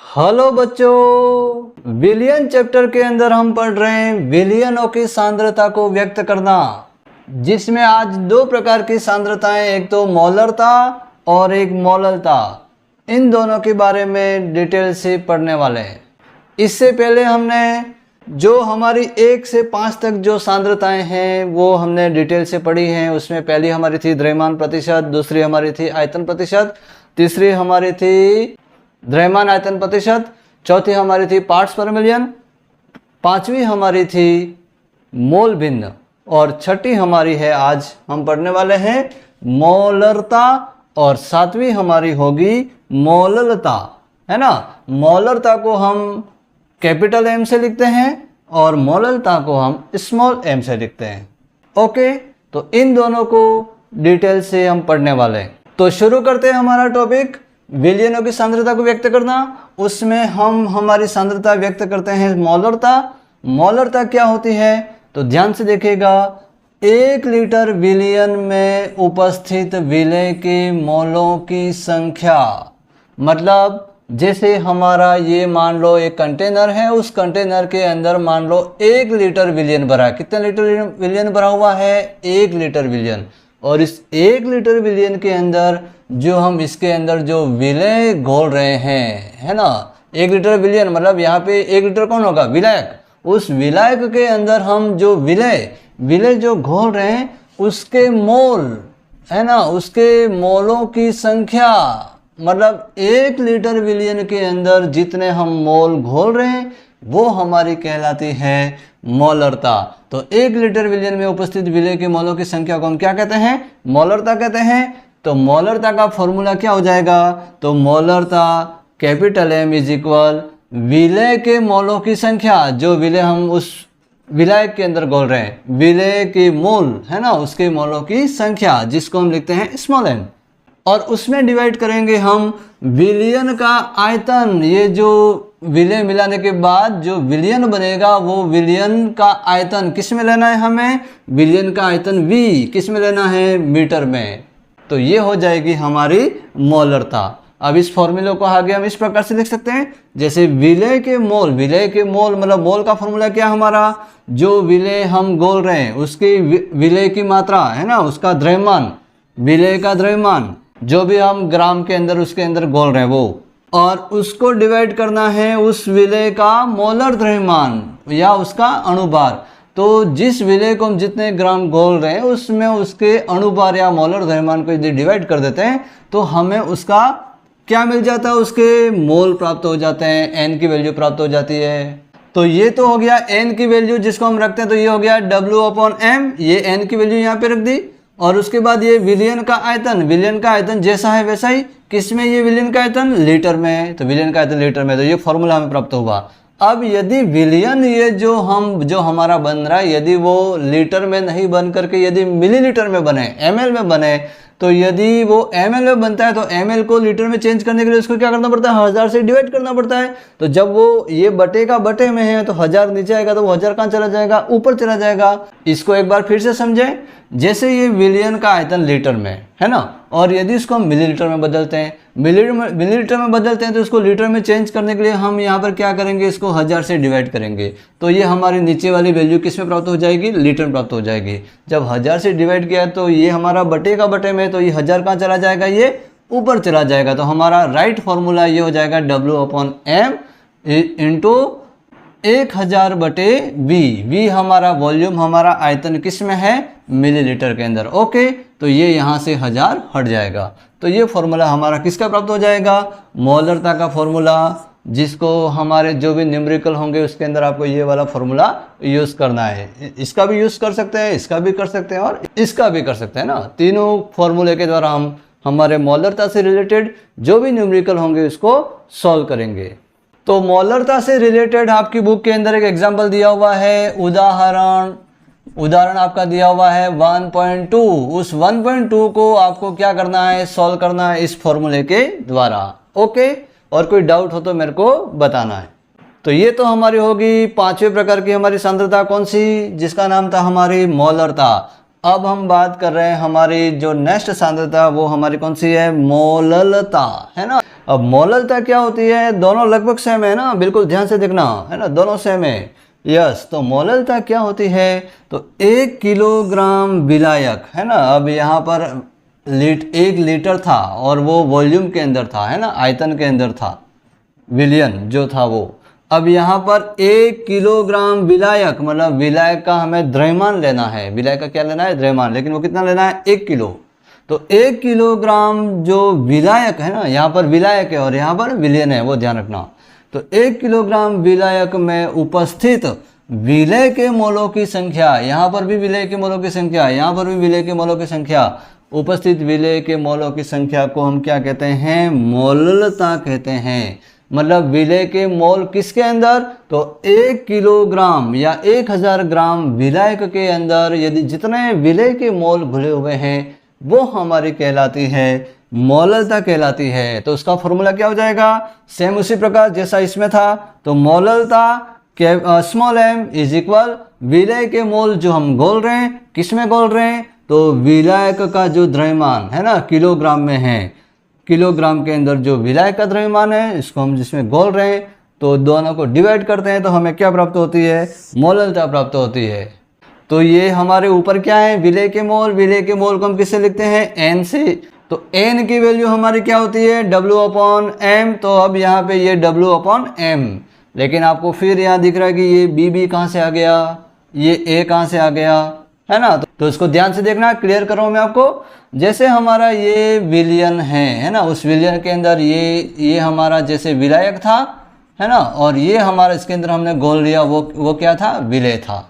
Hello बच्चों, विलियन chapter के अंदर हम पढ़ रहे हैं विलियनों की सांद्रता को व्यक्त करना, जिसमें आज दो प्रकार की सांद्रताएं, एक तो मोलरता और एक मोललता। इन दोनों के बारे में डिटेल से पढ़ने वाले हैं। इससे पहले हमने जो हमारी 1 से 5 तक जो सांद्रताएं हैं वो हमने डिटेल से पढ़ी हैं। उसमें पहली हमारी थी द्रव्यमान प्रतिशत, दूसरी हमारी थी आयतन प्रतिशत, तीसरी हमारी थी द्रव्यमान आयतन प्रतिशत, चौथी हमारी थी पार्ट्स पर मिलियन, पांचवी हमारी थी मोल भिन्न और छठी हमारी है आज हम पढ़ने वाले हैं मोलरता और सातवीं हमारी होगी मोललता, है ना। मोलरता को हम कैपिटल एम से लिखते हैं और मोललता को हम स्मॉल एम से लिखते हैं। ओके, तो इन दोनों को डिटेल से हम पढ़ने वाले हैं। तो शुरू करते हैं हमारा टॉपिक विलियनों की सांद्रता को व्यक्त करना। उसमें हम हमारी सांद्रता व्यक्त करते हैं मोलरता। मोलरता क्या होती है तो ध्यान से देखिएगा। 1 लीटर विलियन में उपस्थित विलेय के मोलों की संख्या, मतलब जैसे हमारा ये मान लो एक कंटेनर है, उस कंटेनर के अंदर मान लो 1 लीटर विलियन भरा है। कितना लीटर विलियन भरा हुआ है? 1 लीटर विलियन। और इस 1 लीटर विलियन के अंदर जो हम इसके अंदर जो विलेय घोल रहे हैं, है ना, 1 लीटर विलियन मतलब यहाँ पे 1 लीटर कौन होगा? विलायक। उस विलायक के अंदर हम जो विलेय जो घोल रहे हैं उसके मोल, है ना, उसके मोलों की संख्या, मतलब 1 लीटर विलियन के अंदर जितने हम मोल घोल रहे हैं वो हमारी कहलाती है मोलरता। तो 1 लीटर विलियन में उपस्थित विलेय के मोलों की संख्या को हम क्या कहते हैं? मोलरता कहते हैं। तो मोलरता का फॉर्मूला क्या हो जाएगा? तो मोलरता कैपिटल M इज इक्वल विलेय के मोलों की संख्या, जो विलेय हम उस विलायक के अंदर घोल रहे हैं, विलेय के मोल, है ना, उसके मोलों की संख्या, जिसको हम लिखते हैं स्मॉल n। और उसमें डिवाइड करेंगे हम विलियन का आयतन। ये जो विलेय मिलाने के बाद जो विलियन बनेगा वो विलियन का आयतन किस में लेना है हमें? विलियन का आयतन V किस में लेना है? मीटर में। तो ये हो जाएगी हमारी मोलरता। अब इस फॉर्मूले को आगे हम इस प्रकार से लिख सकते हैं, जैसे विलेय के मोल मतलब मोल का फॉर्मूला क्या हमारा? जो विलेय हम घोल रहे हैं उसकी विलेय की मात्रा, है ना, उसका द्रव्यमान, विलेय का द्रव्यमान जो भी हम ग्राम के अंदर उसके अंदर घोल रहे हैं वो, और उसको डिवाइड करना है उस विलेय का मोलर द्रव्यमान या उसका अणुभार। तो जिस विलेय को हम जितने ग्राम घोल रहे हैं उसमें उसके अणुभार या मोलर द्रव्यमान को यदि डिवाइड कर देते हैं तो हमें उसका क्या मिल जाता है? उसके मोल प्राप्त हो जाते हैं, n की वैल्यू प्राप्त हो जाती है। तो ये तो हो गया n की वैल्यू जिसको हम रखते हैं, तो ये हो गया W/m, ये n की वैल्यू यहाँ पे रख दी। और उसके बाद ये विलियन का आयतन जैसा है वैसा ही, किस में? ये विलियन का आयतन लीटर में, तो विलियन का आयतन लीटर में, तो ये फॉर्मूला हमें प्राप्त हुआ। अब यदि विलियन ये जो हमारा बन रहा है, यदि वो लीटर में नहीं बन करके यदि मिलीलीटर में बने, ml में बने, तो यदि वो ml में बनता है तो ml को लीटर में चेंज करने के लिए उसको क्या करना पड़ता है? 1000 से डिवाइड करना पड़ता है। तो जब वो ये बटे का बटे में है तो 1000 नीचे आएगा तो वो 1000 कहाँ चला जाएगा? ऊपर चला जाएगा। इसको एक बार फिर से समझें। जैसे ये विलियन का आयतन लीटर में है ना, और यदि इसको हम मिलीलीटर में बदलते हैं, मिलीलीटर में बदलते हैं तो इसको लीटर में चेंज करने के लिए हम यहाँ पर क्या करेंगे? इसको 1000 से डिवाइड करेंगे। तो ये हमारी नीचे वाली वैल्यू किस में प्राप्त हो जाएगी? लीटर में प्राप्त हो जाएगी। जब 1000 से डिवाइड किया तो ये हमारा बटे का बटे में, तो ये 1000 कहाँ चला जाएगा? ये ऊपर चला जाएगा। तो हमारा राइट फॉर्मूला ये हो जाएगा W/m इंटू 1000 बटे V हमारा वॉल्यूम, हमारा आयतन किस में है? मिलीलीटर के अंदर। ओके, तो ये यहाँ से 1000 हट जाएगा। तो ये फॉर्मूला हमारा किसका प्राप्त हो जाएगा? मोलरता का फॉर्मूला, जिसको हमारे जो भी न्यूमेरिकल होंगे उसके अंदर आपको ये वाला फॉर्मूला यूज़ करना है। इसका भी यूज़ कर सकते हैं, इसका भी कर सकते हैं और इसका भी कर सकते हैं ना। तीनों फॉर्मूले के द्वारा हम हमारे मोलरता से रिलेटेड जो भी न्यूमेरिकल होंगे उसको सॉल्व करेंगे। तो मोलरता से रिलेटेड आपकी बुक के अंदर एक एग्जाम्पल दिया हुआ है, उदाहरण आपका दिया हुआ है 1.2। उस 1.2 को आपको क्या करना है? सॉल्व करना है इस फॉर्मूले के द्वारा। ओके, और कोई डाउट हो तो मेरे को बताना है। तो ये तो हमारी होगी 5वें प्रकार की हमारी सांद्रता, कौन सी? जिसका नाम था हमारी मोलरता। अब हम बात कर रहे हैं हमारी जो नेक्स्ट सांद्रता वो हमारी कौन सी है, मोललता, है ना। अब मोललता क्या होती है, दोनों लगभग सेम है ना, बिल्कुल ध्यान से देखना, है ना, दोनों सेम है। यस, तो मोललता क्या होती है, तो 1 किलोग्राम विलायक, है ना। अब यहाँ पर 1 लीटर था और वो वॉल्यूम के अंदर था, है ना, आयतन के अंदर था, विलियन जो था वो। अब यहाँ पर 1 किलोग्राम विलायक, मतलब विलायक का हमें द्रव्यमान लेना है, विलायक का क्या लेना है, द्रव्यमान, लेकिन वो कितना लेना है, 1 किलो। तो 1 किलोग्राम जो विलायक है ना, यहाँ पर विलायक है और यहाँ पर विलयन है, वो ध्यान रखना। तो 1 किलोग्राम विलायक में उपस्थित विलय के मोलों की संख्या, यहाँ पर भी विलय के मोलों की संख्या, यहाँ पर भी विलय के मोलों की संख्या, उपस्थित विलय के मोलों की संख्या को हम क्या कहते हैं, मोललता कहते हैं। मतलब विलय के मोल किसके अंदर, तो 1 किलोग्राम या 1000 ग्राम विलायक के अंदर यदि जितने विलय के मोल घुले हुए हैं वो हमारी कहलाती है मोललता कहलाती है। तो उसका फॉर्मूला क्या हो जाएगा, सेम उसी प्रकार जैसा इसमें था। तो मोललता स्मॉल m इज इक्वल विलय के मोल जो हम घोल रहे हैं, किस में घोल रहे हैं, तो विलायक का जो द्रव्यमान है ना, किलोग्राम में है, किलोग्राम के अंदर जो विलायक का द्रव्यमान है, इसको हम जिसमें घोल रहे हैं, तो दोनों को डिवाइड करते हैं तो हमें क्या प्राप्त होती है, मोललता प्राप्त होती है। तो ये हमारे ऊपर क्या है, विलय के मोल, विलय के मोल को हम किससे लिखते हैं, n से। तो n की वैल्यू हमारी क्या होती है, W/m। तो अब यहाँ पे ये W/m, लेकिन आपको फिर यहाँ दिख रहा है कि ये B कहाँ से आ गया, ये A कहाँ से आ गया, है ना। तो इसको ध्यान से देखना, क्लियर कर रहा हूँ मैं आपको। जैसे हमारा ये विलयन है ना, उस विलयन के अंदर ये हमारा जैसे विलायक था, है ना, और ये हमारा इसके अंदर हमने घोल लिया, वो क्या था, विलय था।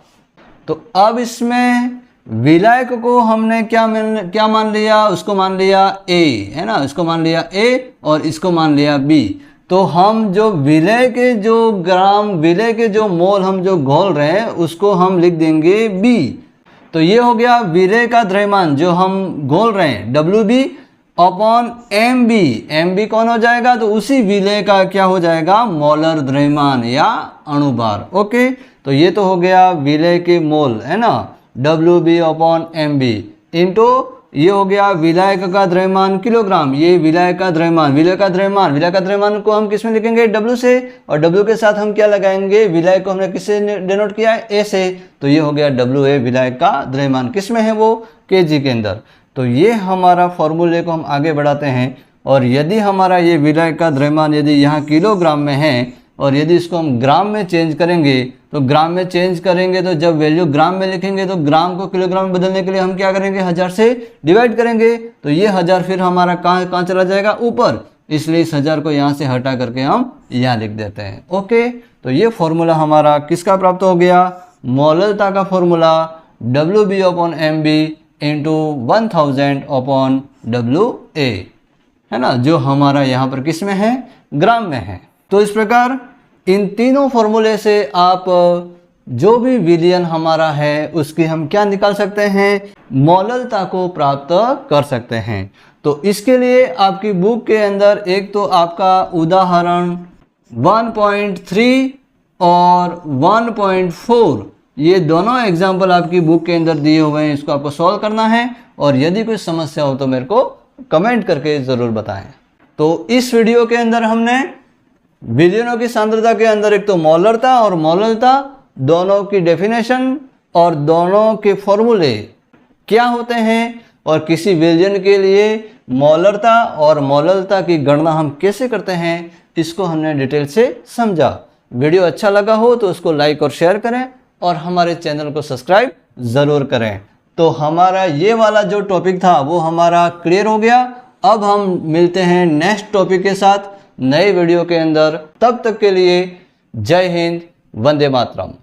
तो अब इसमें विलायक को हमने क्या मान लिया, उसको मान लिया A, है ना, इसको मान लिया A और इसको मान लिया B। तो हम जो विलय के जो ग्राम, विलय के जो मोल हम जो घोल रहे हैं उसको हम लिख देंगे B। तो ये हो गया विलय का द्रव्यमान जो हम घोल रहे हैं, WB/MB। MB कौन हो जाएगा, तो उसी विलय का क्या हो जाएगा, मोलर द्रव्यमान या अणुभार। ओके, तो ये तो हो गया विलय के मोल, है ना, WB/MB इंटू ये हो गया विलायक का द्रव्यमान किलोग्राम, ये विलायक का द्रव्यमान, विलय का द्रव्यमान को हम किस में लिखेंगे, W से, और W के साथ हम क्या लगाएंगे, विलायक को हमने किससे डिनोट किया है, A से। तो ये हो गया WA विलायक का द्रव्यमान, किस में है वो, kg के अंदर। तो ये हमारा फॉर्मूले को हम आगे बढ़ाते हैं, और यदि हमारा ये विलायक का द्रव्यमान यदि यहाँ किलोग्राम में है और यदि इसको हम ग्राम में चेंज करेंगे, तो ग्राम में चेंज करेंगे तो जब वैल्यू ग्राम में लिखेंगे तो ग्राम को किलोग्राम में बदलने के लिए हम क्या करेंगे, 1000 से डिवाइड करेंगे। तो ये 1000 फिर हमारा कहाँ चला जाएगा, ऊपर, इसलिए इस 1000 को यहाँ से हटा करके हम यहाँ लिख देते हैं। ओके, तो ये फॉर्मूला हमारा किसका प्राप्त हो गया, मोललता का फॉर्मूला WB/MB इंटू 1000/WA, है ना, जो हमारा यहाँ पर किस में है, ग्राम में है। तो इस प्रकार इन तीनों फॉर्मूले से आप जो भी विलयन हमारा है उसकी हम क्या निकाल सकते हैं, मोललता को प्राप्त कर सकते हैं। तो इसके लिए आपकी बुक के अंदर एक तो आपका उदाहरण 1.3 और 1.4 ये दोनों एग्जाम्पल आपकी बुक के अंदर दिए हुए हैं, इसको आपको सॉल्व करना है, और यदि कोई समस्या हो तो मेरे को कमेंट करके ज़रूर बताएं। तो इस वीडियो के अंदर हमने विलयनों की सांद्रता के अंदर एक तो मोलरता और मोललता दोनों की डेफिनेशन और दोनों के फॉर्मूले क्या होते हैं, और किसी विलयन के लिए मोलरता और मोललता की गणना हम कैसे करते हैं, इसको हमने डिटेल से समझा। वीडियो अच्छा लगा हो तो उसको लाइक और शेयर करें और हमारे चैनल को सब्सक्राइब ज़रूर करें। तो हमारा ये वाला जो टॉपिक था वो हमारा क्लियर हो गया। अब हम मिलते हैं नेक्स्ट टॉपिक के साथ नए वीडियो के अंदर। तब तक के लिए जय हिंद, वंदे मातरम।